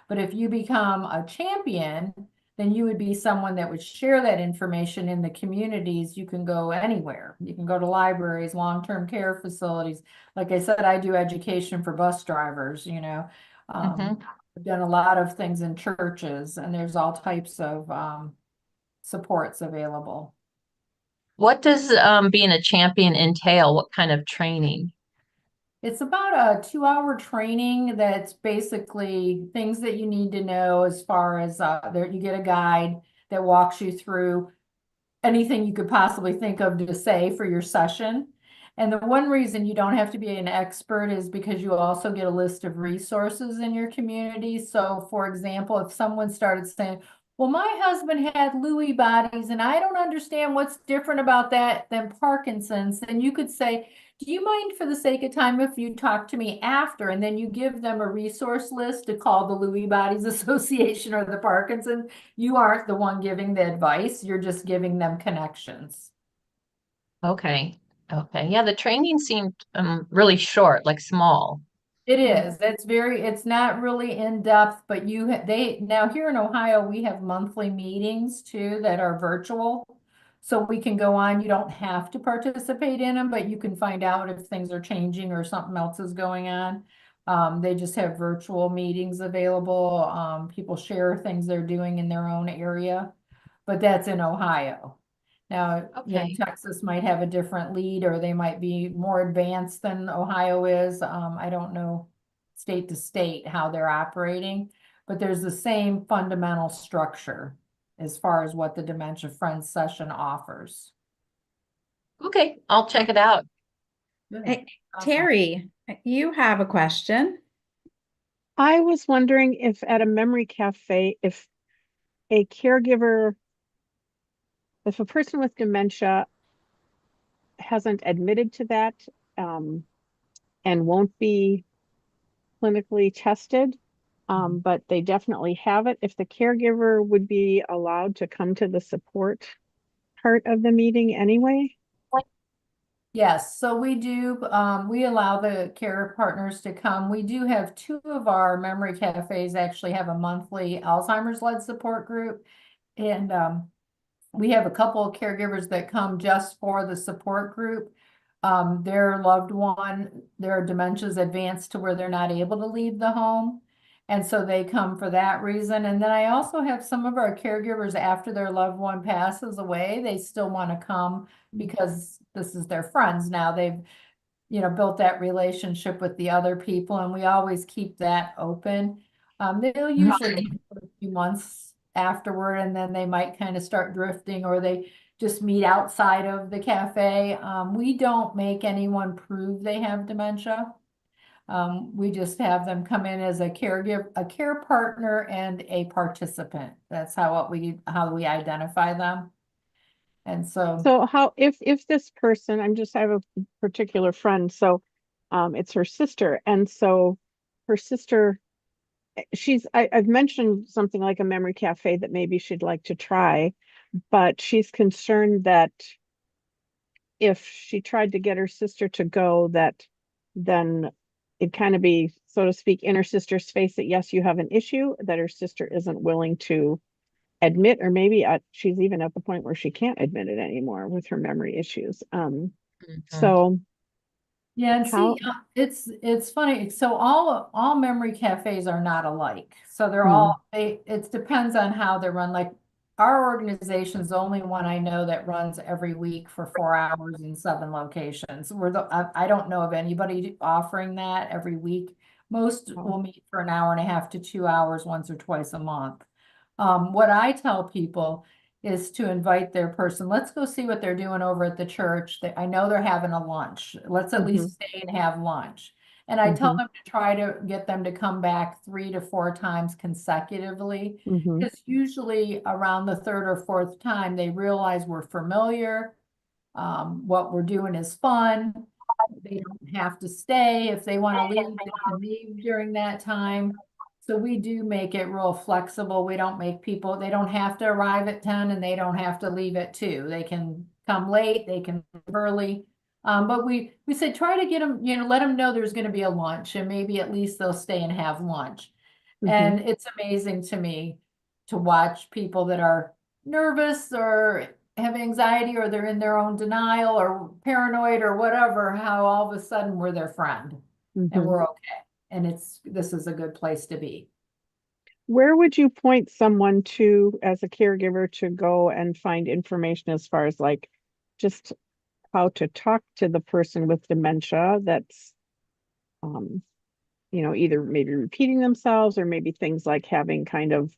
Speaker 2: But if you become a champion, then you would be someone that would share that information in the communities. You can go anywhere. You can go to libraries, long-term care facilities. Like I said, I do education for bus drivers, you know.
Speaker 3: Mhm.
Speaker 2: I've done a lot of things in churches, and there's all types of supports available.
Speaker 3: What does being a champion entail? What kind of training?
Speaker 2: It's about a 2-hour training that's basically things that you need to know as far as there you get a guide that walks you through anything you could possibly think of to say for your session. And the one reason you don't have to be an expert is because you also get a list of resources in your community. So for example, if someone started saying, well, my husband had Lewy bodies and I don't understand what's different about that than Parkinson's, then you could say, do you mind for the sake of time if you talk to me after? And then you give them a resource list to call the Lewy Bodies Association or the Parkinson. You aren't the one giving the advice, you're just giving them connections.
Speaker 3: Okay. Okay. Yeah, the training seemed really short, like small.
Speaker 2: It is. It's not really in depth, but now here in Ohio, we have monthly meetings too that are virtual. So we can go on, you don't have to participate in them, but you can find out if things are changing or something else is going on. They just have virtual meetings available. People share things they're doing in their own area, but that's in Ohio. Now,
Speaker 3: Okay.
Speaker 2: Texas might have a different lead, or they might be more advanced than Ohio is. I don't know state to state how they're operating, but there's the same fundamental structure as far as what the Dementia Friends session offers.
Speaker 3: Okay. I'll check it out.
Speaker 2: Good.
Speaker 1: Hey,
Speaker 2: Awesome.
Speaker 1: Terry, you have a question.
Speaker 4: I was wondering if at a memory cafe, if a caregiver, if a person with dementia hasn't admitted to that um, and won't be clinically tested, but they definitely have it, if the caregiver would be allowed to come to the support part of the meeting anyway?
Speaker 2: Yes, so we do, we allow the care partners to come. We do have 2 of our memory cafes actually have a monthly Alzheimer's-led support group. And we have a couple of caregivers that come just for the support group. Their loved one, their dementia's advanced to where they're not able to leave the home. And so they come for that reason. And then I also have some of our caregivers after their loved one passes away, they still want to come because this is their friends now. They've, built that relationship with the other people, and we always keep that open. They'll usually
Speaker 3: Okay.
Speaker 2: come for a few months afterward, and then they might kind of start drifting, or they just meet outside of the cafe. We don't make anyone prove they have dementia. We just have them come in as a caregiver, a care partner, and a participant. That's how we identify them. And so,
Speaker 4: So how, if this person, I have a particular friend, so it's her sister, and so her sister, I've mentioned something like a memory cafe that maybe she'd like to try, but she's concerned that if she tried to get her sister to go, that then it'd kind of be, so to speak, in her sister's face that yes, you have an issue, that her sister isn't willing to admit, or maybe she's even at the point where she can't admit it anymore with her memory issues.
Speaker 3: Mhm.
Speaker 4: So
Speaker 2: yeah, and see,
Speaker 4: how,
Speaker 2: it's funny. So all memory cafes are not alike. So they're
Speaker 4: hmm,
Speaker 2: all it depends on how they're run. Like our organization is the only one I know that runs every week for 4 hours in 7 locations. I don't know of anybody offering that every week. Most
Speaker 4: Oh.
Speaker 2: will meet for an hour and a half to 2 hours once or twice a month. What I tell people is to invite their person. Let's go see what they're doing over at the church. I know they're having a lunch. Let's at least stay and have lunch. And I tell them to try to get them to come back 3 to 4 times consecutively.
Speaker 4: Mm-hmm.
Speaker 2: Because usually around the third or fourth time, they realize we're familiar. What we're doing is fun. They don't have to stay. If they want to leave, they can leave during that time. So we do make it real flexible. We don't make people, they don't have to arrive at 10 and they don't have to leave at 2. They can come late, they can leave early. But we said try to get them, let them know there's going to be a lunch and maybe at least they'll stay and have lunch. And it's amazing to me to watch people that are nervous or have anxiety or they're in their own denial or paranoid or whatever, how all of a sudden we're their friend and we're okay. And this is a good place to be.
Speaker 4: Where would you point someone to as a caregiver to go and find information as far as like just how to talk to the person with dementia that's either maybe repeating themselves or maybe things like having kind of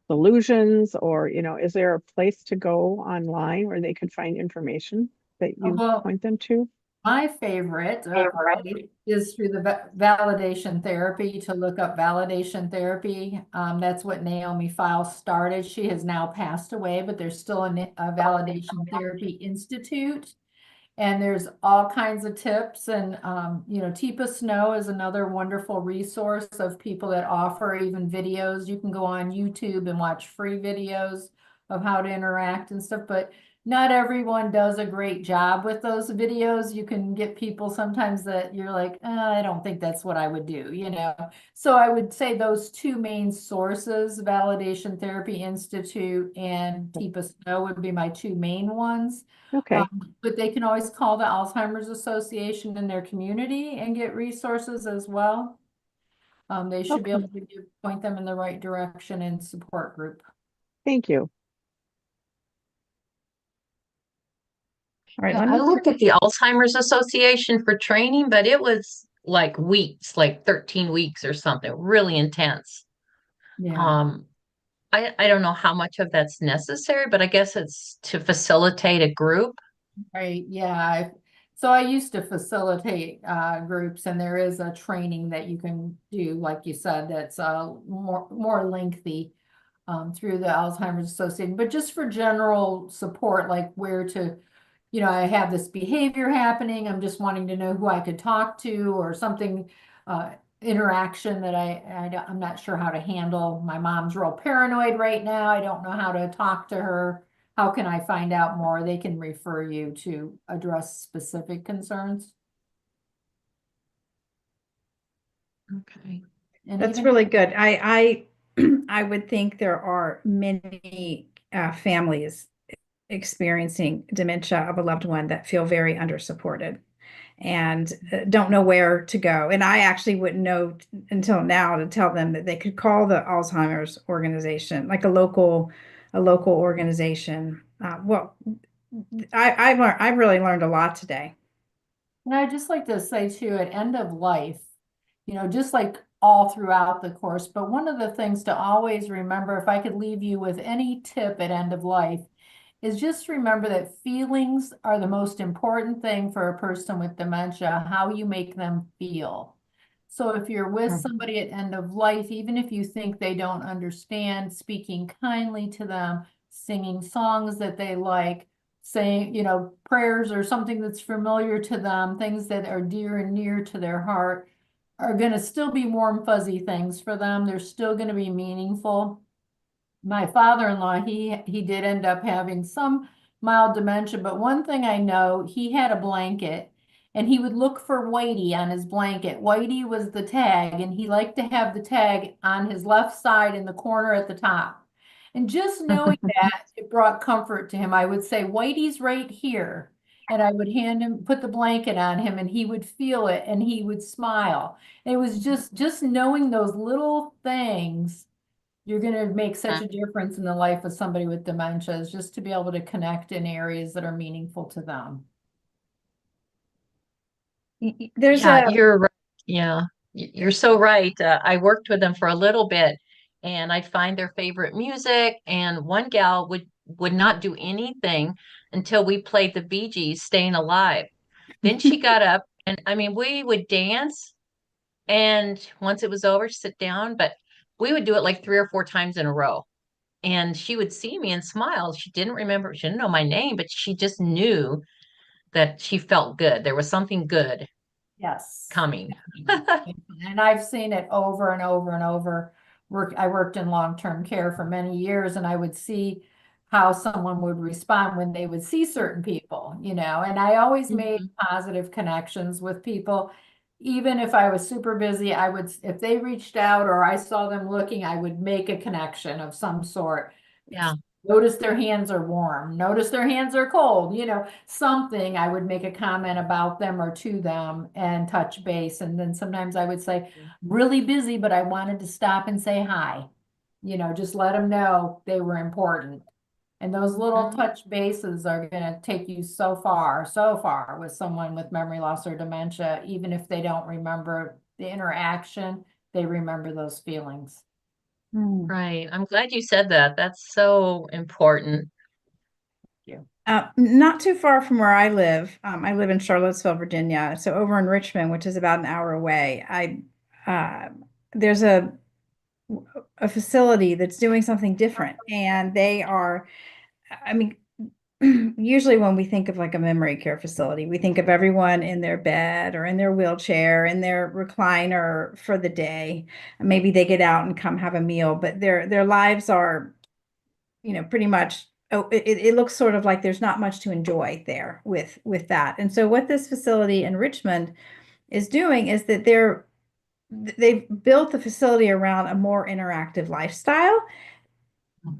Speaker 4: delusions or, is there a place to go online where they could find information that you
Speaker 2: Well,
Speaker 4: point them to?
Speaker 2: my favorite is through the validation therapy, to look up validation therapy. That's what Naomi File started. She has now passed away, but there's still a validation therapy institute. And there's all kinds of tips. And, Teepa Snow is another wonderful resource of people that offer even videos. You can go on YouTube and watch free videos of how to interact and stuff. But not everyone does a great job with those videos. You can get people sometimes that you're like, I don't think that's what I would do. So I would say those two main sources, Validation Therapy Institute and Teepa Snow, would be my two main ones.
Speaker 4: Okay.
Speaker 2: But they can always call the Alzheimer's Association in their community and get resources as well. They should be
Speaker 4: Okay.
Speaker 2: able to point them in the right direction and support group.
Speaker 4: Thank you.
Speaker 1: All right,
Speaker 3: I looked at the Alzheimer's Association for training, but it was like weeks, like 13 weeks or something, really intense.
Speaker 2: Yeah.
Speaker 3: I don't know how much of that's necessary, but I guess it's to facilitate a group.
Speaker 2: Right, yeah. So I used to facilitate groups, and there is a training that you can do, like you said, that's more lengthy through the Alzheimer's Association. But just for general support, like where to, I have this behavior happening, I'm just wanting to know who I could talk to or something, interaction that I'm not sure how to handle. My mom's real paranoid right now. I don't know how to talk to her. How can I find out more? They can refer you to address specific concerns.
Speaker 3: Okay.
Speaker 2: And
Speaker 1: that's
Speaker 2: even,
Speaker 1: really good. I would think there are many families experiencing dementia of a loved one that feel very undersupported and don't know where to go. And I actually wouldn't know until now to tell them that they could call the Alzheimer's organization, like a local organization. I've really learned a lot today.
Speaker 2: and I'd just like to say too, at end of life, just like all throughout the course, but one of the things to always remember, if I could leave you with any tip at end of life, is just remember that feelings are the most important thing for a person with dementia, how you make them feel. So if you're with somebody at end of life, even if you think they don't understand, speaking kindly to them, singing songs that they like, saying, prayers or something that's familiar to them, things that are dear and near to their heart, are going to still be warm, fuzzy things for them. They're still going to be meaningful. My father-in-law, he did end up having some mild dementia, but one thing I know, he had a blanket and he would look for Whitey on his blanket. Whitey was the tag, and he liked to have the tag on his left side in the corner at the top. And just knowing that, it brought comfort to him. I would say, Whitey's right here. And I would put the blanket on him, and he would feel it and he would smile. And it was just knowing those little things you're going to make such a difference in the life of somebody with dementia, is just to be able to connect in areas that are meaningful to them.
Speaker 1: There's
Speaker 3: Yeah,
Speaker 1: a
Speaker 3: you're right. Yeah, you're so right. I worked with them for a little bit, and I'd find their favorite music, and one gal would not do anything until we played the Bee Gees' "Staying Alive." Then she got up, and I mean, we would dance, and once it was over, sit down, but we would do it like 3 or 4 times in a row. And she would see me and smile. She didn't remember, she didn't know my name, but she just knew that she felt good. There was something good
Speaker 2: Yes.
Speaker 3: coming.
Speaker 2: And I've seen it over and over and over. I worked in long-term care for many years, and I would see how someone would respond when they would see certain people, and I always made
Speaker 3: Mhm.
Speaker 2: positive connections with people. Even if I was super busy, if they reached out or I saw them looking, I would make a connection of some sort.
Speaker 3: Yeah.
Speaker 2: Notice their hands are warm, notice their hands are cold, something. I would make a comment about them or to them and touch base. And then sometimes I would say, really busy, but I wanted to stop and say hi, just let them know they were important. And those little
Speaker 3: Mhm.
Speaker 2: touch bases are going to take you so far with someone with memory loss or dementia. Even if they don't remember the interaction, they remember those feelings.
Speaker 3: Right. I'm glad you said that. That's so important.
Speaker 1: Not too far from where I live in Charlottesville, Virginia. So over in Richmond, which is about an hour away, there's a facility that's doing something different, and they are, I mean, usually when we think of like a memory care facility, we think of everyone in their bed or in their wheelchair, in their recliner for the day. Maybe they get out and come have a meal, but their lives are, pretty much, it looks sort of like there's not much to enjoy there with that. And so what this facility in Richmond is doing is that they've built the facility around a more interactive lifestyle.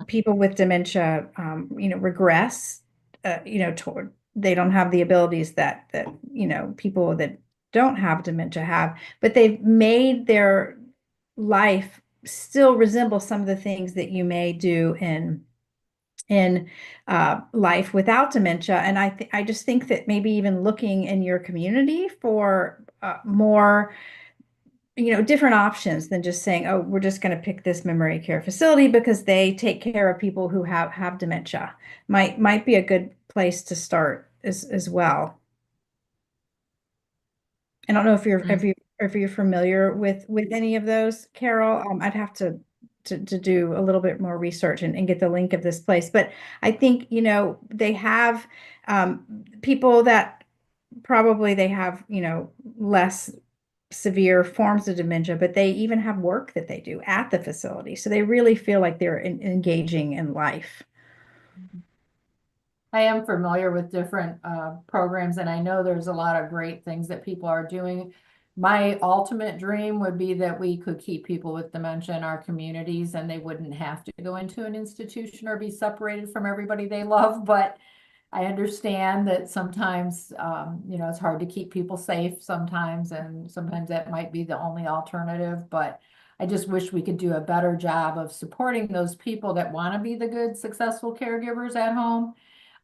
Speaker 1: People with dementia, regress, toward, they don't have the abilities that people that don't have dementia have, but they've made their life still resemble some of the things that you may do in life without dementia. And I just think that maybe even looking in your community for more, different options than just saying, oh, we're just going to pick this memory care facility because they take care of people who have dementia, might be a good place to start as well. I don't know if you're
Speaker 3: Mm.
Speaker 1: if you're familiar with any of those, Carol. I'd have to do a little bit more research and get the link of this place. But I think, they have people that probably they have, less severe forms of dementia, but they even have work that they do at the facility. So they really feel like they're engaging in life.
Speaker 2: I am familiar with different programs, and I know there's a lot of great things that people are doing. My ultimate dream would be that we could keep people with dementia in our communities and they wouldn't have to go into an institution or be separated from everybody they love. But I understand that sometimes, it's hard to keep people safe sometimes, and sometimes that might be the only alternative. But I just wish we could do a better job of supporting those people that want to be the good, successful caregivers at home.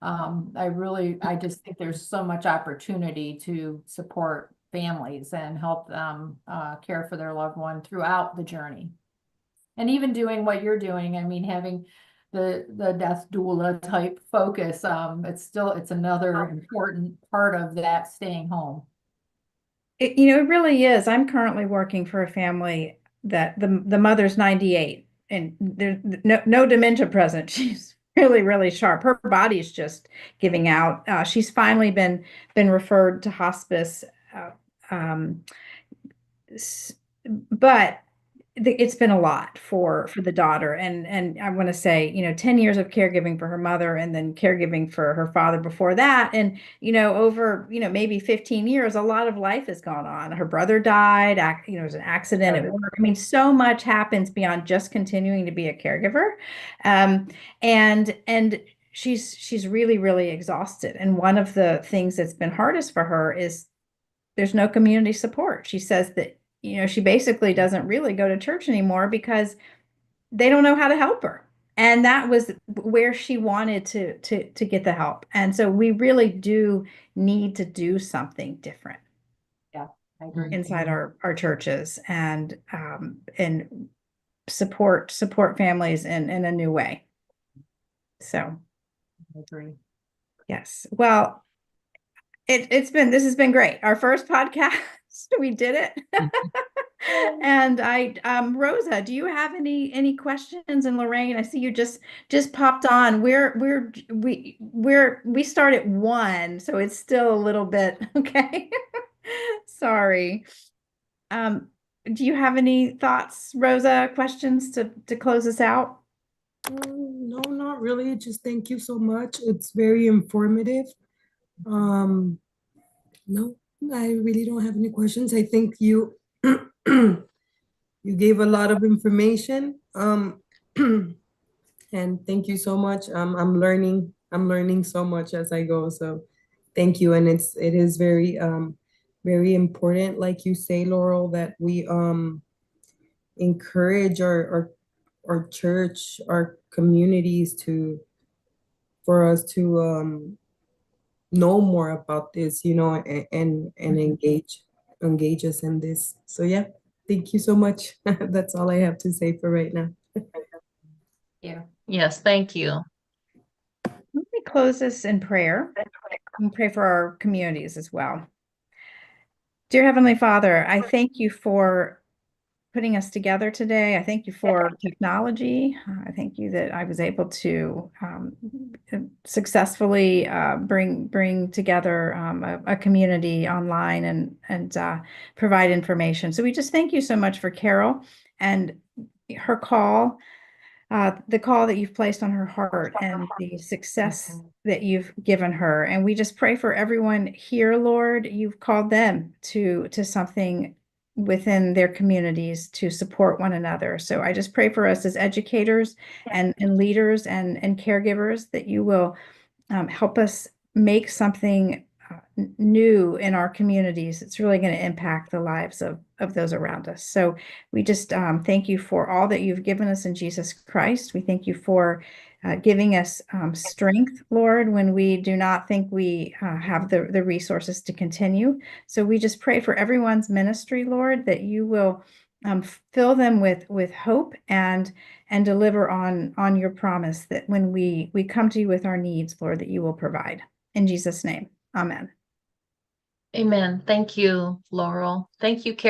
Speaker 2: I just think there's so much opportunity to support families and help them care for their loved one throughout the journey. And even doing what you're doing, I mean, having the death doula type focus, it's another important part of that staying home.
Speaker 1: It really is. I'm currently working for a family that the mother's 98 and there's no dementia present. She's really, really sharp. Her body's just giving out. She's finally been referred to hospice. Uh, um, but it's been a lot for the daughter, and I want to say, 10 years of caregiving for her mother and then caregiving for her father before that, and over maybe 15 years, a lot of life has gone on. Her brother died, it was an accident at work. I mean, so much happens beyond just continuing to be a caregiver. And she's really, really exhausted, and one of the things that's been hardest for her is there's no community support. She says that, she basically doesn't really go to church anymore because they don't know how to help her. And that was where she wanted to get the help. And so we really do need to do something different
Speaker 2: Yeah, I agree.
Speaker 1: inside our churches and support families in a new way. So
Speaker 2: I agree.
Speaker 1: yes. Well, this has been great. Our first podcast, we did it. And Rosa, do you have any questions? And Lorraine, I see you just popped on. We start at 1, so it's still a little bit okay. Sorry. Do you have any thoughts, Rosa, questions to close us out?
Speaker 5: No, not really. Just thank you so much. It's very informative. No, I really don't have any questions. I think you you gave a lot of information. And thank you so much. I'm learning so much as I go. So thank you. And it is very important, like you say, Laurel, that we encourage our church, our communities for us to know more about this, and engage us in this. So yeah, thank you so much. That's all I have to say for right now.
Speaker 2: Yeah.
Speaker 3: Yes, thank you.
Speaker 1: Let me close this in prayer and pray for our communities as well. Dear Heavenly Father, I thank you for putting us together today. I thank you for technology. I thank you that I was able to successfully bring together a community online and provide information. So we just thank you so much for Carole and her call, the call that you've placed on her heart and the success that you've given her. And we just pray for everyone here, Lord. You've called them to something within their communities to support one another. So I just pray for us as educators and leaders and caregivers that you will help us make something new in our communities. It's really going to impact the lives of those around us. So we just thank you for all that you've given us in Jesus Christ. We thank you for giving us strength, Lord, when we do not think we have the resources to continue. So we just pray for everyone's ministry, Lord, that you will fill them with hope and deliver on your promise that when we come to you with our needs, Lord, that you will provide. In Jesus' name, amen.
Speaker 3: Amen. Thank you, Laurel. Thank you, Carol.